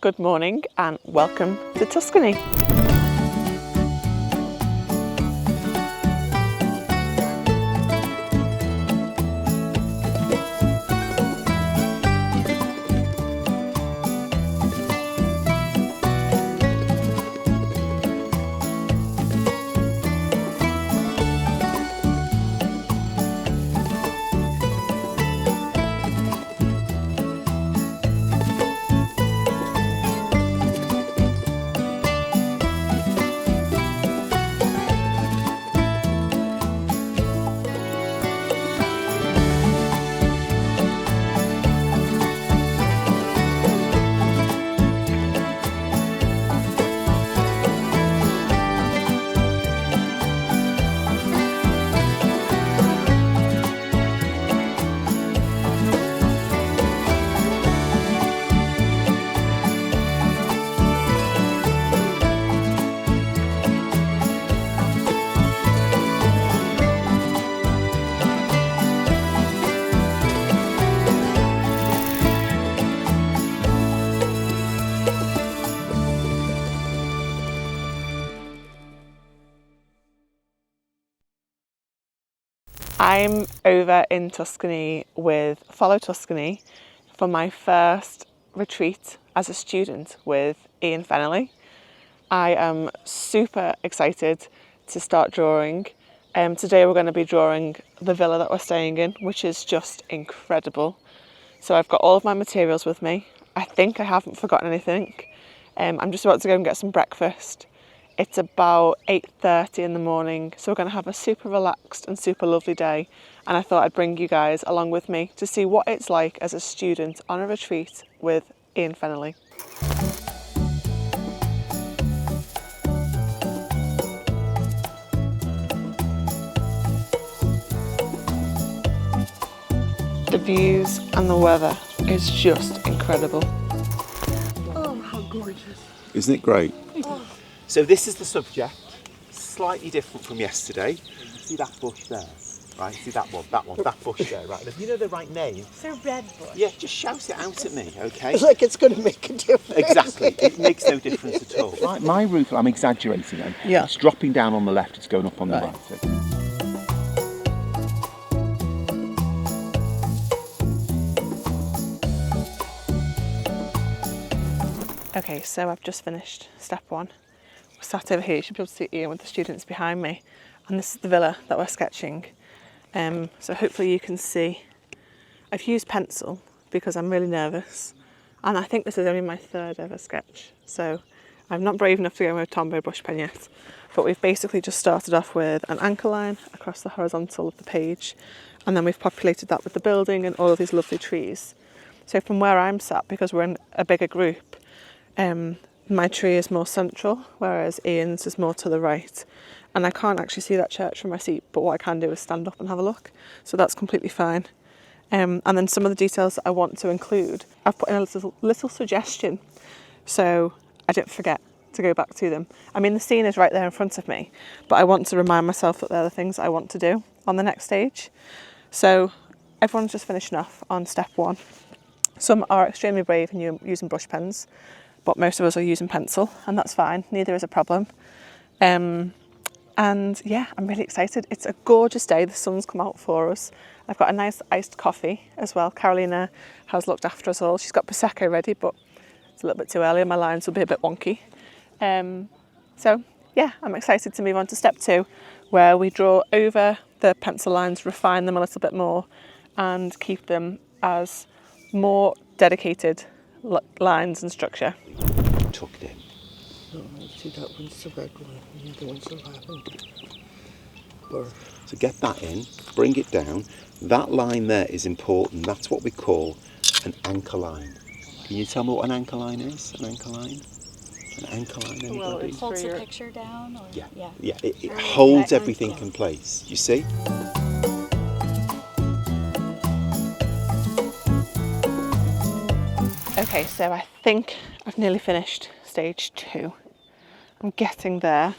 good morning and welcome to Tuscany. I'm over in Tuscany with Follow Tuscany for my first retreat as a student with Ian Fennelly. I am super excited to start drawing. Today we're going to be drawing the villa that we're staying in, which is just incredible. So I've got all of my materials with me. I think I haven't forgotten anything. I'm just about to go and get some breakfast. It's about 8:30 in the morning, so we're going to have a super relaxed and super lovely day, and I thought I'd bring you guys along with me to see what it's like as a student on a retreat with Ian Fennelly. The views and the weather is just incredible. Oh, how gorgeous. Isn't it great? Oh. So this is the subject, slightly different from yesterday. You see that bush there? Right, see that bush there, right? And if you know the right name... It's a red bush. Yeah, just shout it out at me, okay? It's like it's going to make a difference. Exactly, it makes no difference at all. Right, my roof, I'm exaggerating then. Yeah. It's dropping down on the left, it's going up on the right. Okay, so I've just finished step one. We're sat over here, you should be able to see Ian with the students behind me. And this is the villa that we're sketching. So hopefully you can see. I've used pencil because I'm really nervous. And I think this is only my third ever sketch. So I'm not brave enough to go with Tombow brush pen yet. But we've basically just started off with an anchor line across the horizontal of the page. And then we've populated that with the building and all of these lovely trees. So from where I'm sat, because we're in a bigger group, my tree is more central, whereas Ian's is more to the right. And I can't actually see that church from my seat, but what I can do is stand up and have a look. So that's completely fine. And then some of the details that I want to include, I've put in a little suggestion, so I don't forget to go back to them. I mean, the scene is right there in front of me, but I want to remind myself that they're the things I want to do on the next stage. So everyone's just finishing off on step one. Some are extremely brave and using brush pens, but most of us are using pencil, and that's fine. Neither is a problem. And yeah, I'm really excited. It's a gorgeous day. The sun's come out for us. I've got a nice iced coffee as well. Carolina has looked after us all. She's got Prosecco ready, but it's a little bit too early and my lines will be a bit wonky. So yeah, I'm excited to move on to step two, where we draw over the pencil lines, refine them a little bit more, and keep them as more dedicated lines and structure. Tucked in. Oh, see, that one's the red one, and the other one's the lavender. So get that in, bring it down. That line there is important. That's what we call an anchor line. Can you tell me what an anchor line is? An anchor line? An anchor line, anybody? Well, It holds the picture down? Or? Yeah. It holds everything in place. You see? Okay, so I think I've nearly finished stage two. I'm getting there,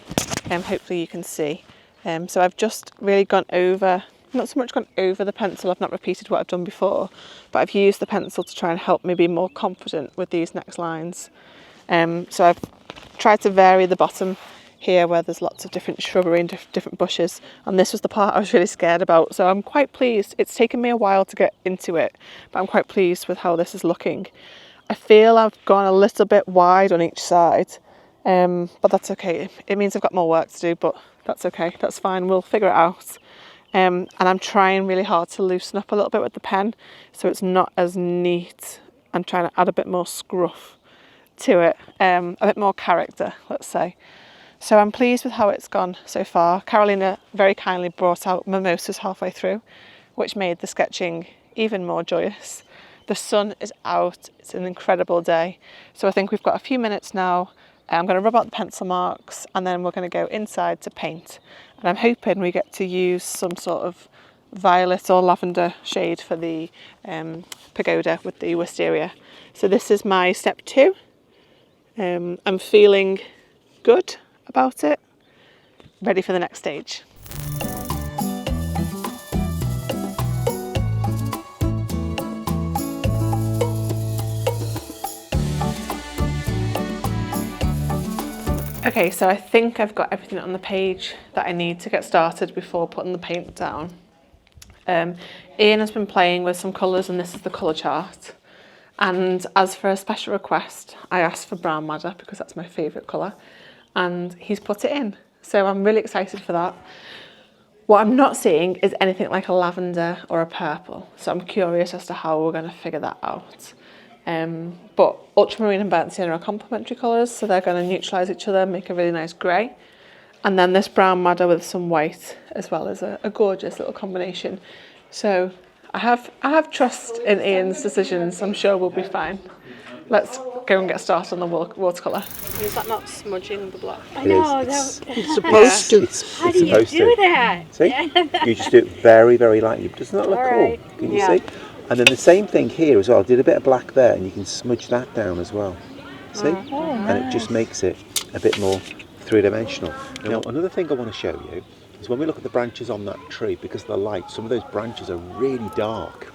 hopefully you can see. So I've just really gone over not so much gone over the pencil, I've not repeated what I've done before, but I've used the pencil to try and help me be more confident with these next lines. So I've tried to vary the bottom here where there's lots of different shrubbery and different bushes, and this was the part I was really scared about, so I'm quite pleased. It's taken me a while to get into it, but I'm quite pleased with how this is looking. I feel I've gone a little bit wide on each side, but that's okay. It means I've got more work to do, but that's okay, that's fine, we'll figure it out. And I'm trying really hard to loosen up a little bit with the pen so it's not as neat. I'm trying to add a bit more scruff to it, a bit more character, let's say. So I'm pleased with how it's gone so far. Carolina very kindly brought out mimosas halfway through, which made the sketching even more joyous. The sun is out, it's an incredible day. So I think we've got a few minutes now. I'm going to rub out the pencil marks and then we're going to go inside to paint. And I'm hoping we get to use some sort of violet or lavender shade for the pagoda with the wisteria. So this is my step 2. I'm feeling good about it, ready for the next stage. Okay, so I think I've got everything on the page that I need to get started before putting the paint down. Ian has been playing with some colours and this is the colour chart. And as for a special request, I asked for brown madder because that's my favourite colour and he's put it in. So I'm really excited for that. What I'm not seeing is anything like a lavender or a purple. So I'm curious as to how we're going to figure that out. But ultramarine and burnt sienna are complementary colours, so they're going to neutralise each other and make a really nice grey. And then this brown madder with some white as well as a gorgeous little combination. So I have trust in Ian's decisions. I'm sure we'll be fine. Let's go and get started on the watercolour. Is that not smudging the black? I know. It's supposed to. How do you do that? See? You just do it very, very lightly. Doesn't that look All cool? right. Can you see? And then the same thing here as well. I did a bit of black there and you can smudge that down as well. See? And it just makes it a bit more three-dimensional. Now, another thing I want to show you is when we look at the branches on that tree, because of the light, some of those branches are really dark.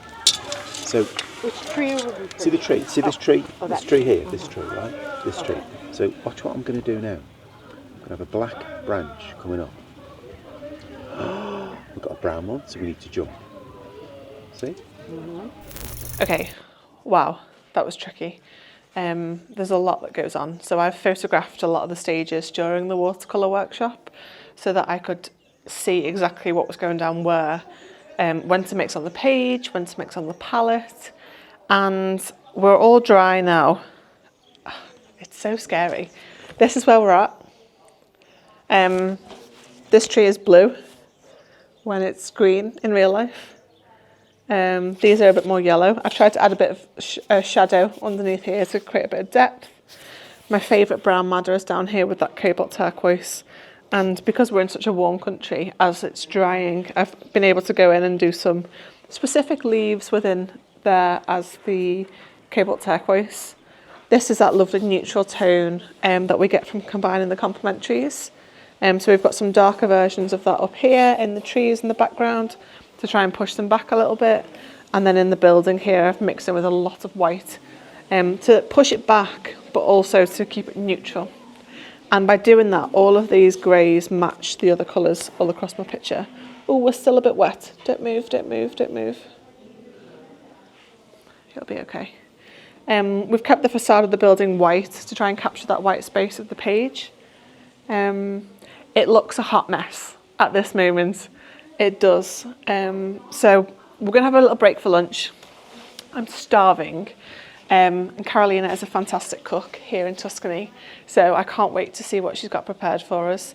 So, Which tree are we? see the tree? See this tree? This tree here, this tree, right? This tree. So watch what I'm going to do now. I'm going to have a black branch coming up. We've got a brown one, so we need to jump. See? Okay, wow, that was tricky. There's a lot that goes on. So I've photographed a lot of the stages during the watercolour workshop so that I could see exactly what was going down where, when to mix on the page, when to mix on the palette. And we're all dry now. It's so scary. This is where we're at. This tree is blue when it's green in real life. These are a bit more yellow. I've tried to add a bit of shadow underneath here to create a bit of depth. My favourite brown madder is down here with that cobalt turquoise. And because we're in such a warm country, as it's drying, I've been able to go in and do some specific leaves within there as the cobalt turquoise. This is that lovely neutral tone that we get from combining the complementaries. So we've got some darker versions of that up here in the trees in the background to try and push them back a little bit. And then in the building here, I've mixed in with a lot of white to push it back, but also to keep it neutral. And by doing that, all of these greys match the other colours all across my picture. Oh, we're still a bit wet. Don't move, don't move, don't move. It'll be okay. We've kept the facade of the building white to try and capture that white space of the page. It looks a hot mess at this moment. It does. So we're going to have a little break for lunch. I'm starving. And Carolina is a fantastic cook here in Tuscany. So I can't wait to see what she's got prepared for us.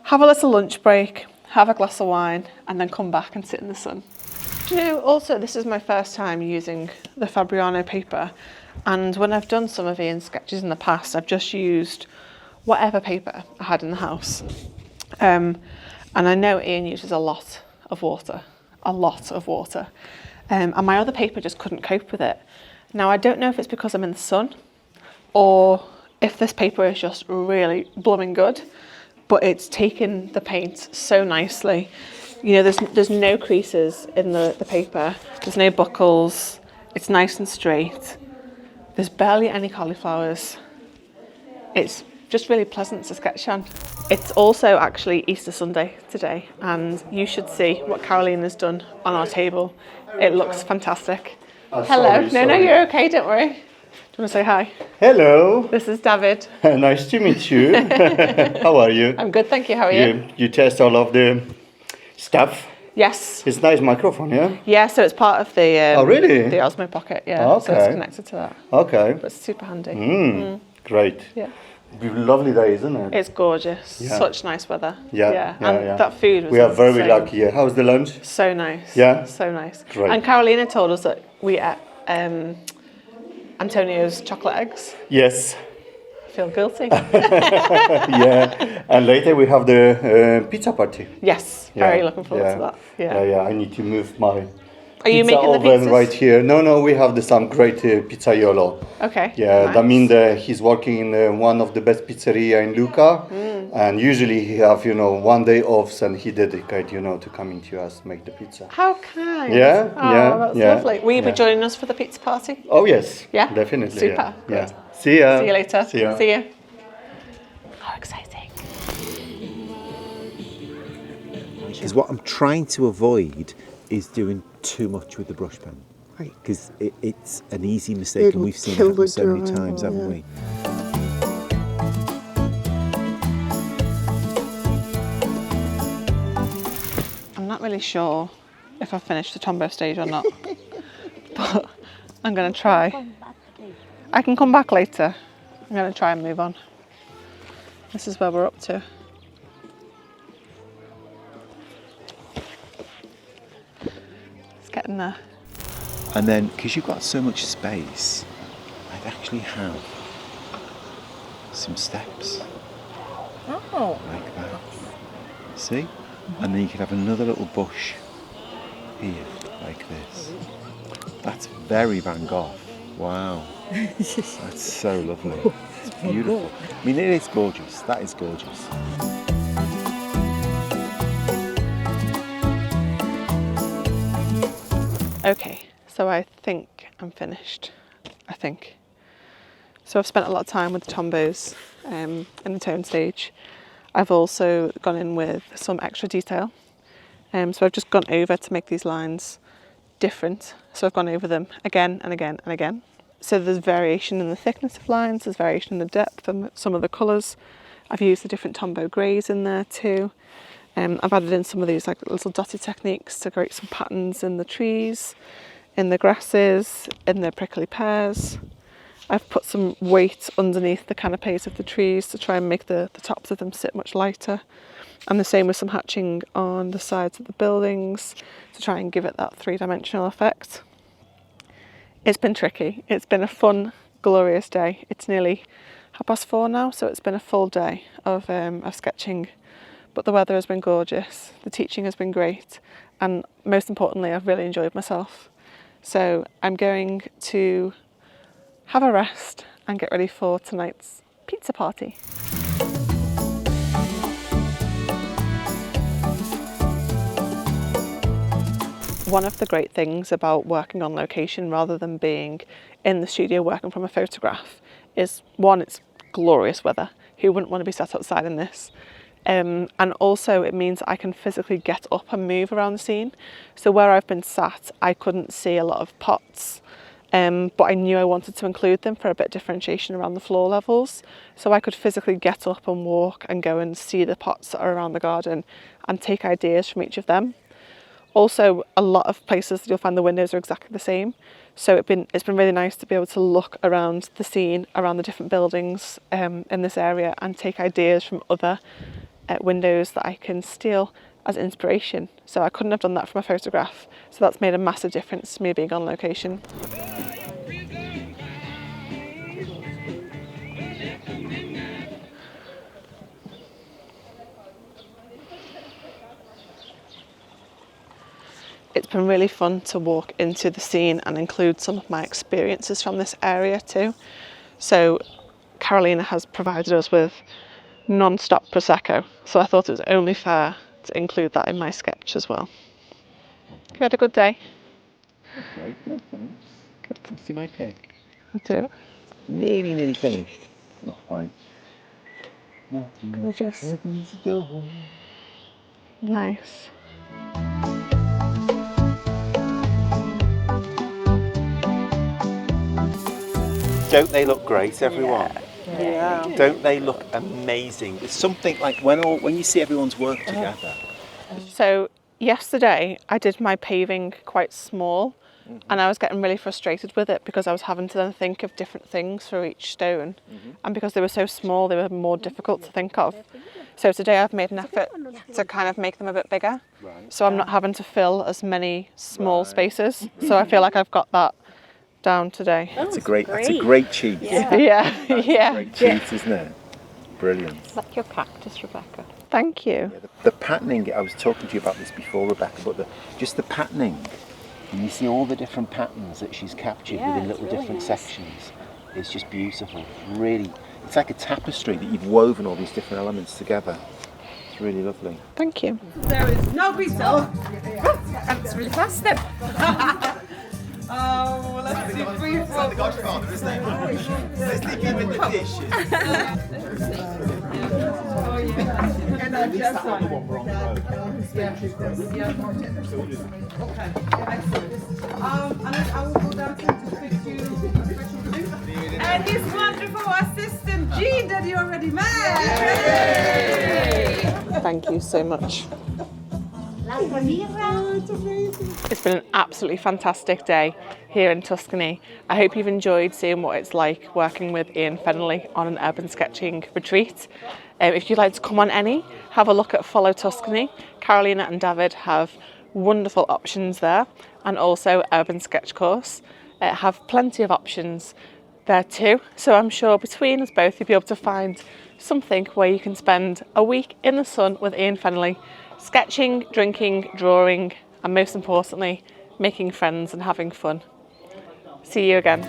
Have a little lunch break, have a glass of wine, and then come back and sit in the sun. Do you know, also this is my first time using the Fabriano paper. And when I've done some of Ian's sketches in the past, I've just used whatever paper I had in the house. And I know Ian uses a lot of water. And my other paper just couldn't cope with it. Now, I don't know if it's because I'm in the sun or if this paper is just really blooming good, but it's taken the paint so nicely. you know, there's no creases in the paper. There's no buckles. It's nice and straight. There's barely any cauliflowers. It's just really pleasant to sketch on. It's also actually Easter Sunday today, and you should see what Caroline has done on our table. It looks fantastic. Hello. Sorry. No, you're okay, don't worry. Do you want to say hi? Hello. This is David. Nice to meet you. How are you? I'm good, thank you. How are you? You test all of the stuff. Yes. It's nice microphone, yeah? Yeah, so it's part of the Oh, really? the Osmo Pocket, yeah. So it's Okay. connected to that. Okay. But it's super handy. Great. Yeah. Lovely day, isn't it? It's gorgeous. Yeah. Such nice weather. Yeah, And that food was We are very insane. lucky. Yeah. How's the lunch? So nice. Yeah? So nice. Great. And Carolina told us that we ate Antonio's chocolate eggs. Yes. I feel guilty. Yeah. And later we have the pizza party. Yes. Very looking forward to that. Yeah. Yeah. I need to move my Are you pizza making the oven pizzas? right here. No, we have some great pizzaiolo. Okay. Yeah, nice. that means he's working in one of the best pizzeria in Lucca, and usually he have 1 day off, and he dedicate to coming to us make the pizza. How kind. Yeah, Oh, yeah, that's yeah, lovely. Will you be yeah. joining us for the pizza party? Oh yes, Yeah? definitely. Super, Yeah. good. Yeah. See ya. See you later. See ya. See you. How exciting. Because what I'm trying to avoid is doing too much with the brush pen. Right. Because it's an easy mistake, It'll and we've seen it kill happen the so many drawing, times, haven't yeah. we? I'm not really sure if I've finished the Tombow stage or not, but I'm going to try. I can come back later. I'm going to try and move on. This is where we're up to. It's getting there. And then, because you've got so much space, I'd actually have some steps Oh. like that. See? And then you could have another little bush here, like this. That's very Van Gogh. Wow. That's so lovely. It's beautiful. I mean, it is gorgeous. That is gorgeous. Okay, so I think I'm finished. I think. So I've spent a lot of time with the Tombows in the tone stage. I've also gone in with some extra detail. So I've just gone over to make these lines different. So I've gone over them again and again and again. So there's variation in the thickness of lines, there's variation in the depth and some of the colours. I've used the different Tombow greys in there too. I've added in some of these like little dotted techniques to create some patterns in the trees, in the grasses, in the prickly pears. I've put some weight underneath the canopies of the trees to try and make the tops of them sit much lighter. And the same with some hatching on the sides of the buildings to try and give it that three-dimensional effect. It's been tricky. It's been a fun, glorious day. It's nearly 4:30 now, so it's been a full day of sketching. But the weather has been gorgeous, the teaching has been great, and most importantly, I've really enjoyed myself. So I'm going to have a rest and get ready for tonight's pizza party. One of the great things about working on location rather than being in the studio working from a photograph is, one, it's glorious weather. Who wouldn't want to be sat outside in this? And also it means I can physically get up and move around the scene. So where I've been sat, I couldn't see a lot of pots, but I knew I wanted to include them for a bit of differentiation around the floor levels. So I could physically get up and walk and go and see the pots that are around the garden and take ideas from each of them. Also, a lot of places that you'll find the windows are exactly the same. So it's been really nice to be able to look around the scene, around the different buildings in this area and take ideas from other windows that I can steal as inspiration. So I couldn't have done that from a photograph. So that's made a massive difference to me being on location. It's been really fun to walk into the scene and include some of my experiences from this area too. So Carolina has provided us with non-stop Prosecco. So I thought it was only fair to include that in my sketch as well. You had a good day? Great, no thanks. Good to see my pick. I do. Nearly finished. Not quite. Gorgeous. Nice. Don't they look great, everyone? Yeah. Don't they look amazing? It's something like when you see everyone's work together. So yesterday I did my paving quite small, and I was getting really frustrated with it because I was having to then think of different things for each stone, and because they were so small they were more difficult to think of. So today I've made an effort to kind of make them a bit bigger, so I'm not having to fill as many small spaces. So I feel like I've got that down today. That's a great cheat. Yeah. Great cheat, isn't it? Brilliant. Like your cactus, Rebecca. Thank you. Yeah, the patterning, I was talking to you about this before, Rebecca, but just the patterning, and you see all the different patterns that she's captured within little really different nice. sections. It's just beautiful. Really, it's like a tapestry that you've woven all these different elements together. It's really lovely. Thank you. There is no pizza. That's really fast then. Oh, let's see free flow. Oh yeah. And I just one. Okay, excellent. And I will go down to speak to you. And his wonderful assistant Jean that you already met. Thank you so much. It's been an absolutely fantastic day here in Tuscany. I hope you've enjoyed seeing what it's like working with Ian Fennelly on an urban sketching retreat. If you'd like to come on any, have a look at Follow Tuscany. Carolina and David have wonderful options there, and also Urban Sketch Course have plenty of options there too. So I'm sure between us both you'll be able to find something where you can spend a week in the sun with Ian Fennelly, sketching, drinking, drawing, and most importantly, making friends and having fun. See you again.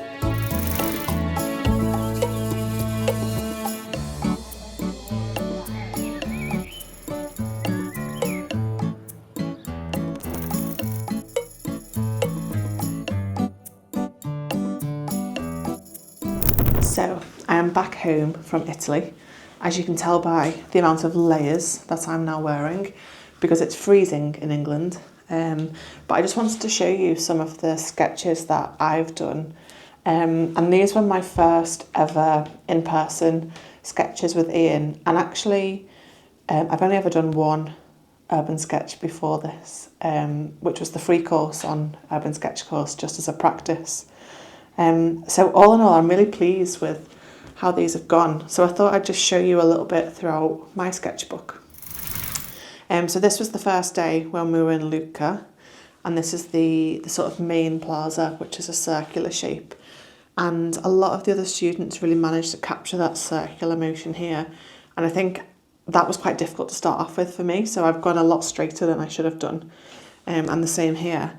So I am back home from Italy, as you can tell by the amount of layers that I'm now wearing, because it's freezing in England. But I just wanted to show you some of the sketches that I've done. And these were my first ever in-person sketches with Ian. And actually, I've only ever done one urban sketch before this, which was the free course on Urban Sketch Course, just as a practice. So all in all, I'm really pleased with how these have gone. So I thought I'd just show you a little bit throughout my sketchbook. So this was the first day when we were in Lucca, and this is the sort of main plaza, which is a circular shape. And a lot of the other students really managed to capture that circular motion here. And I think that was quite difficult to start off with for me. So I've gone a lot straighter than I should have done. And the same here.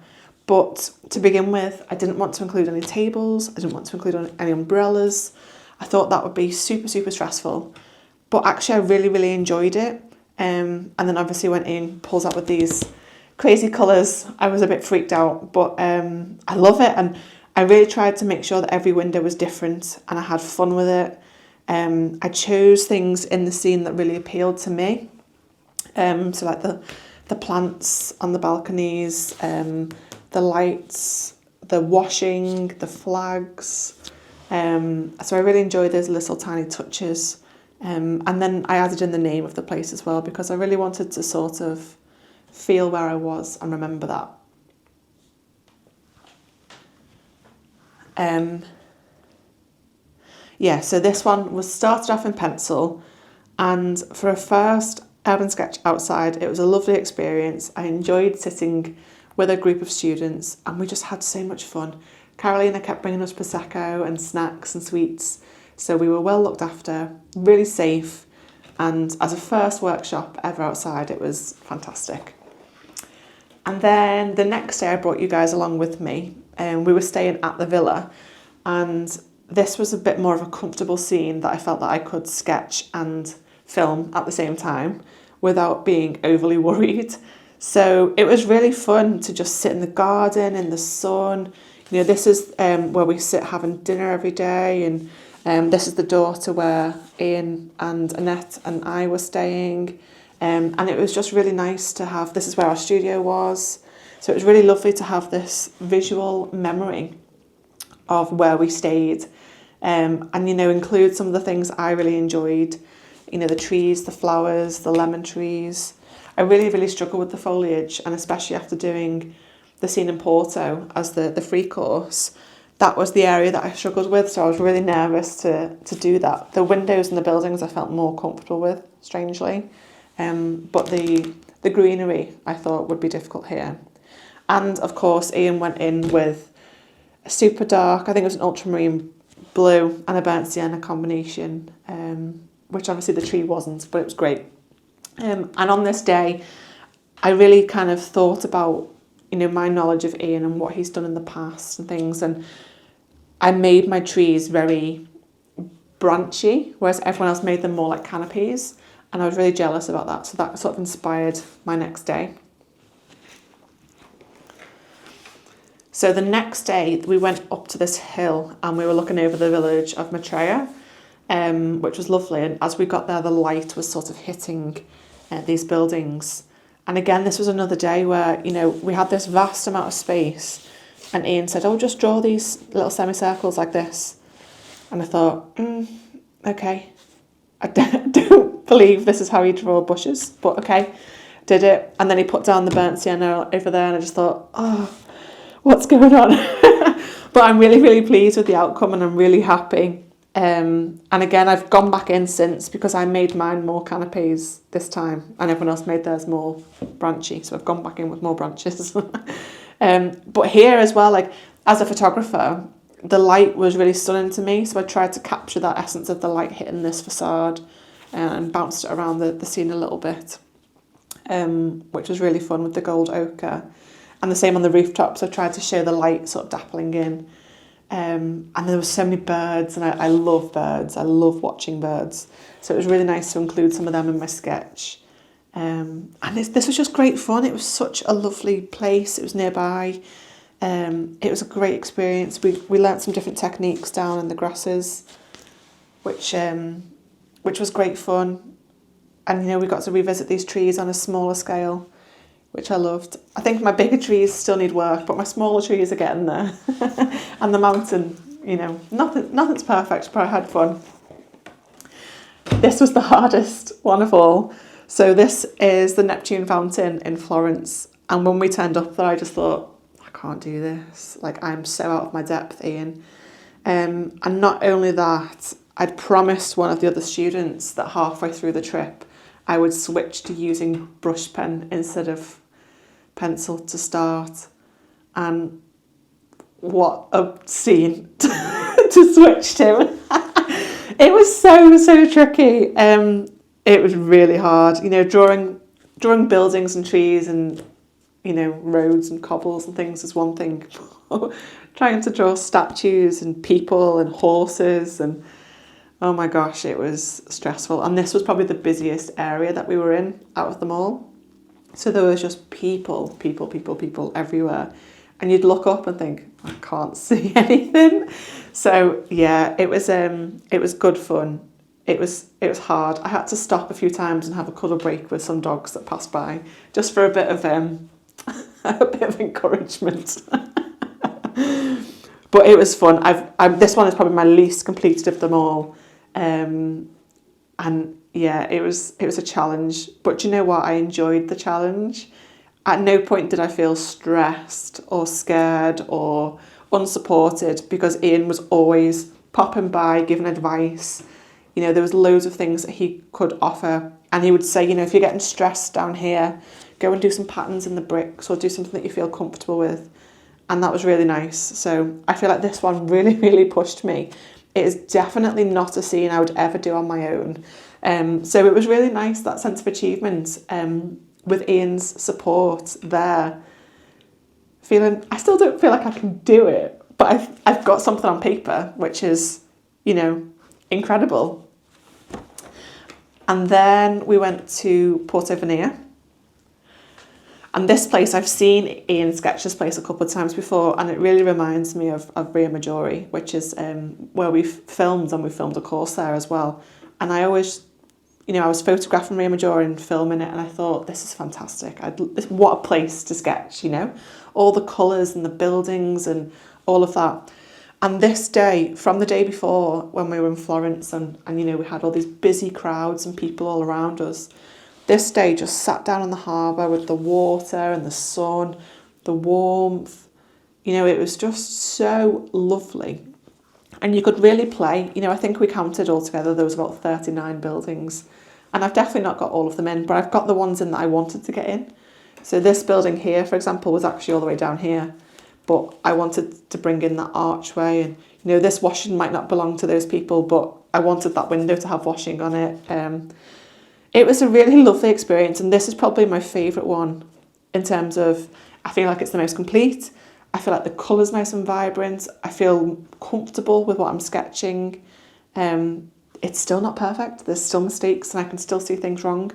But to begin with, I didn't want to include any tables. I didn't want to include any umbrellas. I thought that would be super, super stressful. But actually, I really, really enjoyed it. And then obviously when Ian pulls out with these crazy colours, I was a bit freaked out. But I love it. And I really tried to make sure that every window was different and I had fun with it. I chose things in the scene that really appealed to me. So like the plants on the balconies, the lights, the washing, the flags. So I really enjoyed those little tiny touches. And then I added in the name of the place as well, because I really wanted to sort of feel where I was and remember that. Yeah, so this one was started off in pencil, and for a first urban sketch outside, it was a lovely experience. I enjoyed sitting with a group of students and we just had so much fun. Carolina kept bringing us Prosecco and snacks and sweets, so we were well looked after, really safe, and as a first workshop ever outside, it was fantastic. And then the next day I brought you guys along with me, and we were staying at the villa, and this was a bit more of a comfortable scene that I felt that I could sketch and film at the same time, without being overly worried. So it was really fun to just sit in the garden in the sun. You know, this is where we sit having dinner every day, and this is the daughter where Ian and Annette and I were staying. And it was just really nice to have, this is where our studio was. So it was really lovely to have this visual memory of where we stayed. And, you know, include some of the things I really enjoyed. You know, the trees, the flowers, the lemon trees. I really, really struggled with the foliage, and especially after doing the scene in Porto as the free course, that was the area that I struggled with, so I was really nervous to do that. The windows and the buildings I felt more comfortable with, strangely, but the greenery I thought would be difficult here. And of course Ian went in with a super dark, I think it was an ultramarine blue and a burnt sienna combination, which obviously the tree wasn't, but it was great. And on this day I really kind of thought about, you know, my knowledge of Ian and what he's done in the past and things, and I made my trees very branchy, whereas everyone else made them more like canopies, and I was really jealous about that, so that sort of inspired my next day. So the next day we went up to this hill and we were looking over the village of Maitreya, which was lovely, and as we got there the light was sort of hitting these buildings. And again, this was another day where, you know, we had this vast amount of space, and Ian said, oh, just draw these little semicircles like this. And I thought, okay, I don't believe this is how you draw bushes, but okay, did it. And then he put down the burnt sienna over there, and I just thought, oh, what's going on? But I'm really, really pleased with the outcome, and I'm really happy. And again, I've gone back in since, because I made mine more canopies this time and everyone else made theirs more branchy, so I've gone back in with more branches. But here as well, like as a photographer, the light was really stunning to me, so I tried to capture that essence of the light hitting this facade and bounced it around the scene a little bit, which was really fun with the gold ochre. And the same on the rooftops, I tried to show the light sort of dappling in. And there were so many birds, and I love birds. I love watching birds. So it was really nice to include some of them in my sketch. And this was just great fun. It was such a lovely place. It was nearby. It was a great experience. We learnt some different techniques down in the grasses, which was great fun. And, you know, we got to revisit these trees on a smaller scale, which I loved. I think my bigger trees still need work, but my smaller trees are getting there. And the mountain, you know, nothing's perfect, but I had fun. This was the hardest one of all. So this is the Neptune Fountain in Florence. And when we turned up there, I just thought, I can't do this. Like, I'm so out of my depth, Ian. And not only that, I'd promised one of the other students that halfway through the trip, I would switch to using brush pen instead of pencil to start. And what a scene to switch to. It was so tricky. It was really hard. You know, drawing buildings and trees and, you know, roads and cobbles and things is one thing. Trying to draw statues and people and horses, and oh my gosh, it was stressful. And this was probably the busiest area that we were in out of them all. So there was just people everywhere. And you'd look up and think, I can't see anything. So yeah, it was good fun. It was hard. I had to stop a few times and have a cuddle break with some dogs that passed by, just for a bit of encouragement. But it was fun. This one is probably my least completed of them all. And yeah, it was a challenge. But do you know what? I enjoyed the challenge. At no point did I feel stressed or scared or unsupported, because Ian was always popping by, giving advice. You know, there was loads of things that he could offer. And he would say, you know, if you're getting stressed down here, go and do some patterns in the bricks or do something that you feel comfortable with. And that was really nice. So I feel like this one really, really pushed me. It is definitely not a scene I would ever do on my own. So it was really nice, that sense of achievement, with Ian's support there. I still don't feel like I can do it, but I've got something on paper, which is, you know, incredible. And then we went to Portovenere. And this place, I've seen Ian sketch this place a couple of times before, and it really reminds me of Rio Maggiore, which is where we've filmed, and we filmed a course there as well. And I always, I was photographing Rio Maggiore and filming it, and I thought, this is fantastic. What a place to sketch, all the colours and the buildings and all of that. And this day, from the day before, when we were in Florence and we had all these busy crowds and people all around us, this day just sat down on the harbour with the water and the sun, the warmth. It was just so lovely. And you could really play. I think we counted altogether, there was about 39 buildings. And I've definitely not got all of them in, but I've got the ones in that I wanted to get in. So this building here, for example, was actually all the way down here. But I wanted to bring in that archway. And, this washing might not belong to those people, but I wanted that window to have washing on it. It was a really lovely experience, and this is probably my favourite one in terms of, I feel like it's the most complete. I feel like the colour's nice and vibrant. I feel comfortable with what I'm sketching. It's still not perfect. There's still mistakes and I can still see things wrong.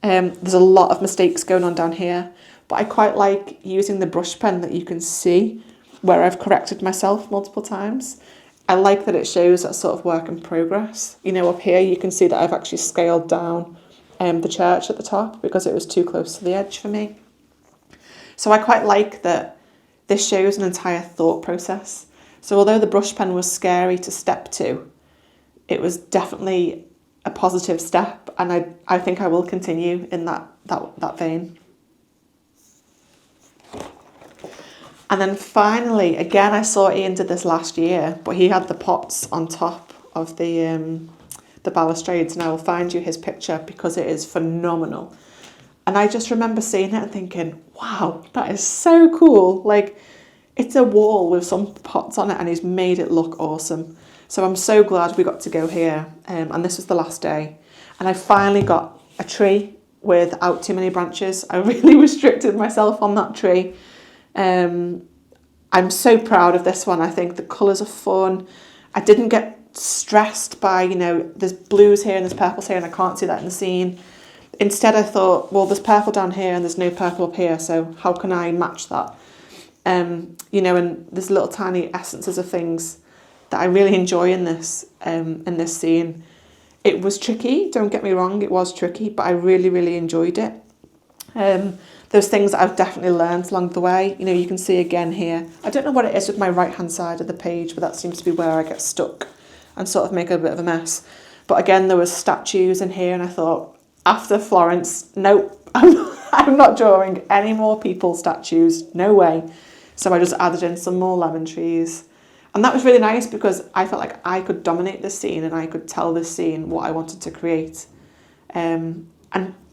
There's a lot of mistakes going on down here, but I quite like using the brush pen that you can see where I've corrected myself multiple times. I like that it shows that sort of work in progress. Up here you can see that I've actually scaled down the church at the top because it was too close to the edge for me. So I quite like that this shows an entire thought process. So although the brush pen was scary to step to, it was definitely a positive step, and I think I will continue in that vein. And then finally, again, I saw Ian did this last year, but he had the pots on top of the balustrades, and I will find you his picture because it is phenomenal. And I just remember seeing it and thinking, wow, that is so cool. Like, it's a wall with some pots on it and he's made it look awesome. So I'm so glad we got to go here, and this was the last day. And I finally got a tree without too many branches. I really restricted myself on that tree. I'm so proud of this one. I think the colours are fun. I didn't get stressed by, there's blues here and there's purples here and I can't see that in the scene. Instead, I thought, well, there's purple down here and there's no purple up here, so how can I match that? And there's little tiny essences of things that I really enjoy in this scene. It was tricky, don't get me wrong, it was tricky, but I really, really enjoyed it. There's things that I've definitely learned along the way. You can see again here. I don't know what it is with my right-hand side of the page, but that seems to be where I get stuck and sort of make a bit of a mess. But again, there was statues in here, and I thought, after Florence, nope, I'm not drawing any more people statues, no way. So I just added in some more lemon trees. And that was really nice because I felt like I could dominate this scene and I could tell this scene what I wanted to create. And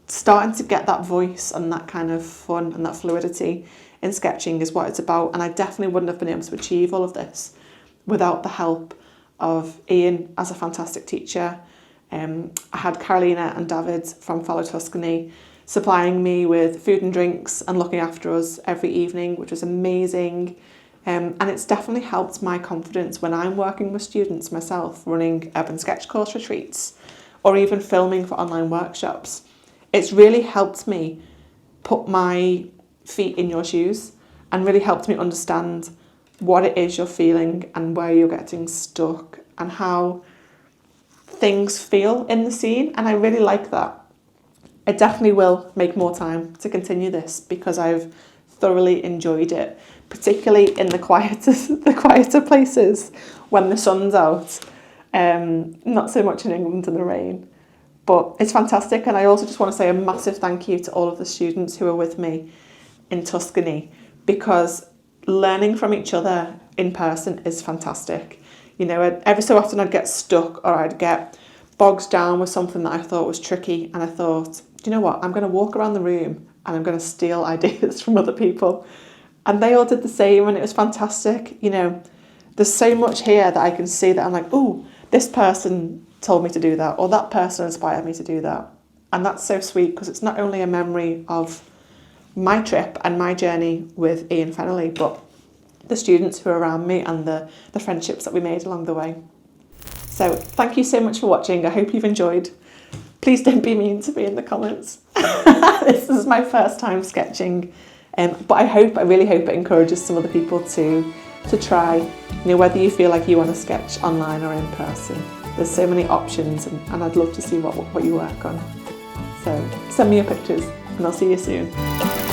starting to get that voice and that kind of fun and that fluidity in sketching is what it's about. And I definitely wouldn't have been able to achieve all of this without the help of Ian as a fantastic teacher. I had Carolina and David from Follow Tuscany supplying me with food and drinks and looking after us every evening, which was amazing. And it's definitely helped my confidence when I'm working with students myself, running urban sketch course retreats or even filming for online workshops. It's really helped me put my feet in your shoes and really helped me understand what it is you're feeling and where you're getting stuck and how things feel in the scene. And I really like that. I definitely will make more time to continue this because I've thoroughly enjoyed it, particularly in the quieter places when the sun's out. Not so much in England in the rain, but it's fantastic. And I also just want to say a massive thank you to all of the students who are with me in Tuscany, because learning from each other in person is fantastic. Every so often I'd get stuck or I'd get bogged down with something that I thought was tricky, and I thought, do you know what, I'm going to walk around the room and I'm going to steal ideas from other people. And they all did the same, and it was fantastic. There's so much here that I can see that I'm like, oh, this person told me to do that, or that person inspired me to do that. And that's so sweet because it's not only a memory of my trip and my journey with Ian Fennelly, but the students who are around me and the friendships that we made along the way. So thank you so much for watching. I hope you've enjoyed. Please don't be mean to me in the comments. This is my first time sketching, but I really hope it encourages some other people to try. You know, whether you feel like you want to sketch online or in person, there's so many options, and I'd love to see what you work on. So send me your pictures, and I'll see you soon.